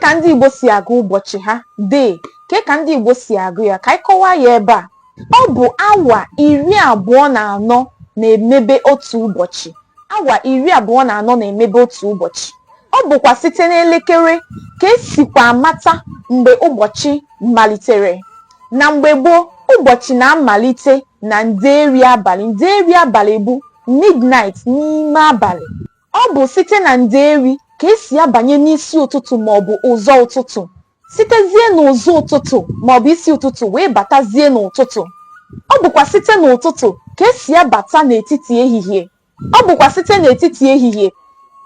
ka ndị Igbo si agụ ụbọchị ha dee ka ndị Igbo si agụ ya ka anyị kọwaa ya ebe a. Ọ bụ awa 24 na-emebe otu ụbọchị. Awa 24 na-emebe otu ụbọchị. Ọ bụkwa site n'elekere ka esikwa amata mgbe ụbọchị malitere. Na mgbe gboo, ụbọchị na-amalite na ndeeri abalị. Ndeeri abalị bụ midnight, n'ime abalị. Ọ bụ site na ndeeri ka esi abanye n'isi ụtụtụ maọbụ ụzọ ụtụtụ. Sitezie n'ụzọ ụtụtụ maọbụ isi ụtụtụ wee batazie n'ụtụtụ. Ọ bụkwa site n'ụtụtụ ka esi abata n'etiti ehihie. Ọ bụkwa site n'etiti ehihie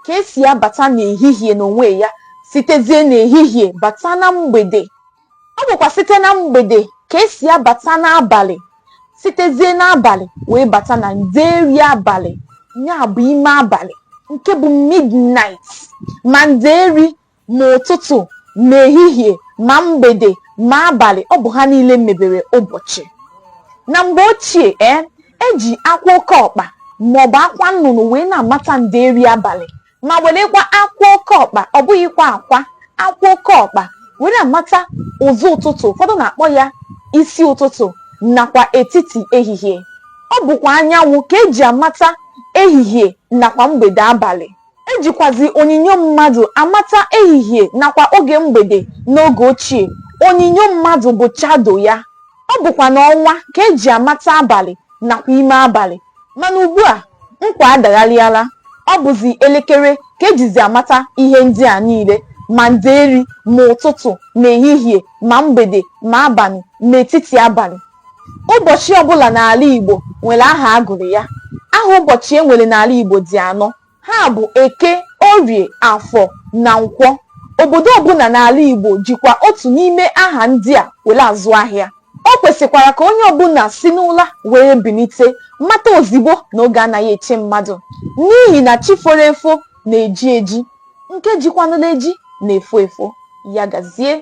ka esi abata n'ehihie n'onwe ya, sitezie n'ehihie bata na mgbede. Ọ bụkwa site na mgbede ka esi abata n'abalị, sitezie n'abalị wee bata na ndeeri abalị, ya bụ ime abalị, nke bụ midnight. Ma ndeeri, ma ụtụtụ, ma ehihie, ma mgbede, ma abalị, ọ bụ ha niile mebere ụbọchị. Na mgbe ochie, eji akwa oke ọkpa maọbụ akwa nnụnụ wee na-amata ndeeri abalị, ma werekwa akwa oke ọkpa, ọ bụghịkwa akwa oke ọkpa were amata ụzọ ụtụtụ. Ụfọdụ na-akpọ ya isi ụtụtụ nakwa etiti ehihie. Ọ bụkwa anyanwụ ka eji amata ehihie nakwa mgbede abalị. Ejikwazi onyinyo mmadụ amata ehihie nakwa oge mgbede. N'oge ochie, onyinyo mmadụ bụ chado ya. Ọ bụkwa n'ọnwa ka eji amata abalị nakwa ime abalị. Mana ugbu a, nkwa adagharịala. Ọ bụzi elekere ka ejizi amata ihe ndị a niile, ma ndeeri, ma ụtụtụ, ma ehihie, ma mgbede, ma abalị, ma etiti abalị. Ụbọchị ọbụla n'ala Igbo nwere aha agụrụ ya. Aha ụbọchị e nwere n'ala Igbo dị 4. Ha bụ Eke, Orie, Afọ na Nkwọ. Obodo ọbụla n'ala Igbo jikwa otu n'ime aha ndị a were azụ ahịa. O kwesịkwara ka onye ọbụla si n'ụla were bilite mata ozigbo na oge anaghị eche mmadụ, n'ihi na chi foro efo na-eji eji, nke jikwanụla eji na-efo efo. Ya gazie.